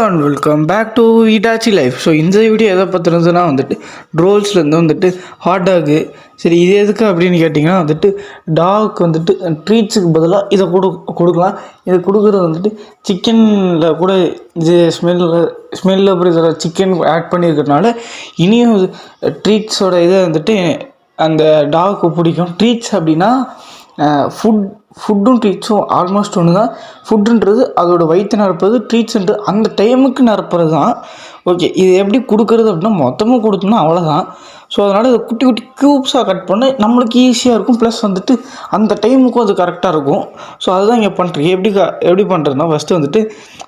And welcome back to ஈட்டாச்சி life. So இந்த வீடியோ எதை பற்றினதுன்னா வந்துட்டு ட்ரோல்ஸ்லேருந்து வந்துட்டு ஹாட் டாகு. சரி, இது எதுக்கு அப்படின்னு கேட்டிங்கன்னா வந்துட்டு டாக் வந்துட்டு ட்ரீட்ஸுக்கு பதிலாக இதை கொடுக்கலாம். இது கொடுக்குறது வந்துட்டு சிக்கனில் கூட இது ஸ்மெல்லு அப்புறம் இதில் சிக்கன் ஆட் பண்ணியிருக்கிறதுனால இனியும் ட்ரீட்ஸோட இதை வந்துட்டு அந்த டாக்கு பிடிக்கும். ட்ரீட்ஸ் அப்படின்னா ஃபுட்டும் ட்ரீட்ஸும் ஆல்மோஸ்ட் ஒன்று தான். ஃபுட்டுன்றது அதோடய வயிற்று நிரப்புறது, ட்ரீட்ஸுன்றது அந்த டைமுக்கு நிரப்புறது தான். ஓகே, இது எப்படி கொடுக்குறது அப்படின்னா மொத்தமாக கொடுத்தோம்னா அவ்வளோதான். ஸோ அதனால் இதை குட்டி குட்டி க்யூப்ஸாக கட் பண்ண நம்மளுக்கு ஈஸியாக இருக்கும். ப்ளஸ் வந்துட்டு அந்த டைமுக்கும் அது கரெக்டாக இருக்கும். ஸோ அதுதான் இங்கே பண்ணுறேன். எப்படி பண்ணுறதுனா ஃபஸ்ட்டு வந்துட்டு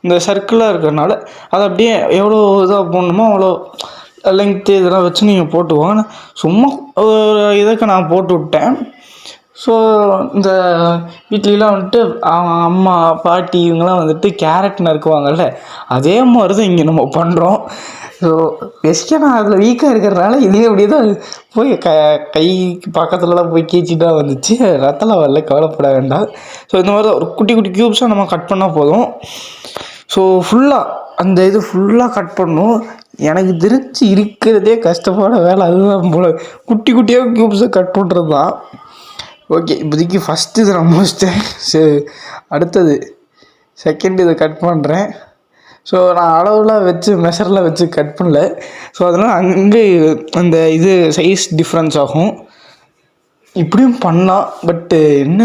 இந்த சர்க்கிளாக இருக்கிறதுனால அதை அப்படியே எவ்வளோ இதாக போடணுமோ அவ்வளோ லெங்க்த்து இதெல்லாம் வச்சு நீங்கள் போட்டுவோம். சும்மா இதுக்கு நான் போட்டு விட்டேன். ஸோ இந்த வீட்லலாம் வந்துட்டு அம்மா பாட்டி இவங்கெல்லாம் வந்துட்டு கேரட் நறுக்குவாங்கள்ல, அதே மாதிரி தான் இங்கே நம்ம பண்ணுறோம். ஸோ பெஸ்ட்டாக நான் அதில் வீக்காக இருக்கிறதுனால இதே அப்படியே தான் போய் கை பக்கத்துலலாம் போய் கீச்சிட்டா வந்துச்சு. ரத்தலாம் வரல, கவலைப்பட வேண்டாம். ஸோ இந்த மாதிரி தான் ஒரு குட்டி குட்டி க்யூப்ஸாக நம்ம கட் பண்ணால் போதும். ஸோ அந்த இது ஃபுல்லாக கட் பண்ணணும். எனக்கு தெரிஞ்சு இருக்கிறதே கஷ்டமான வேலை அதுதான் போல், குட்டி குட்டியாக க்யூப்ஸை கட் பண்ணுறது தான். ஓகே, இப்போதைக்கு ஃபஸ்ட்டு இதை நான் முடிச்சிட்டேன். சரி, அடுத்தது செகண்ட் இதை கட் பண்ணுறேன். ஸோ நான் அளவுலாம் வச்சு மெஷர்லாம் வச்சு கட் பண்ணல. ஸோ அதனால் அங்கே அந்த இது சைஸ் டிஃப்ரென்ஸ் ஆகும். இப்படியும் பண்ணலாம். பட்டு என்ன,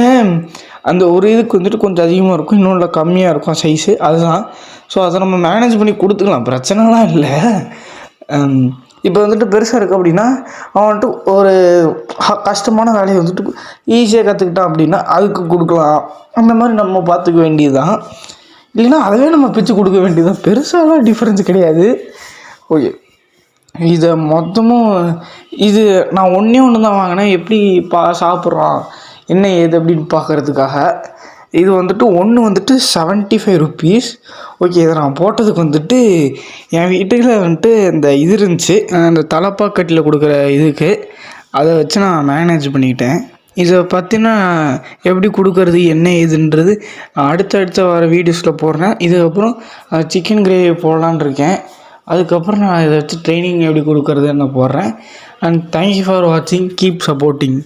அந்த ஒரு இதுக்கு வந்துட்டு கொஞ்சம் அதிகமாக இருக்கும், இன்னொன்று கம்மியாக இருக்கும் சைஸு, அதுதான். ஸோ அதை நம்ம மேனேஜ் பண்ணி கொடுத்துக்கலாம், பிரச்சனைலாம் இல்லை. இப்போ வந்துட்டு பெருசாக இருக்குது அப்படின்னா அவன் வந்துட்டு ஒரு கஷ்டமான வேலையை வந்துட்டு ஈஸியாக கற்றுக்கிட்டான் அப்படின்னா அதுக்கு கொடுக்கலாம். அந்த மாதிரி நம்ம பார்த்துக்க வேண்டியது தான். இல்லைன்னா அதவே நம்ம பிச்சு கொடுக்க வேண்டியது தான். பெருசாலாம் டிஃப்ரென்ஸ் கிடையாது. ஓகே, இதை மொத்தமும் இது நான் ஒன்று தான் வாங்கினேன். எப்படி சாப்பிட்றான் என்ன ஏது அப்படின்னு பார்க்குறதுக்காக. இது வந்துட்டு ஒன்று வந்துட்டு 75 ருப்பீஸ். ஓகே, இதை நான் போட்டதுக்கு வந்துட்டு என் வீட்டுக்கு வந்துட்டு இந்த இது இருந்துச்சு, அந்த தலைப்பாக்கட்டில் கொடுக்குற இதுக்கு, அதை வச்சு நான் மேனேஜ் பண்ணிக்கிட்டேன். இதை பற்றினா எப்படி கொடுக்கறது என்ன ஏதுன்றது அடுத்த வர வீடியோஸில் போடுறேன். இதுக்கப்புறம் சிக்கன் கிரேவி போடலான் இருக்கேன். அதுக்கப்புறம் நான் இதை வச்சு ட்ரைனிங் எப்படி கொடுக்குறதுன்னு போடுறேன். அண்ட் தேங்க்யூ ஃபார் வாட்சிங், கீப் சப்போர்ட்டிங்.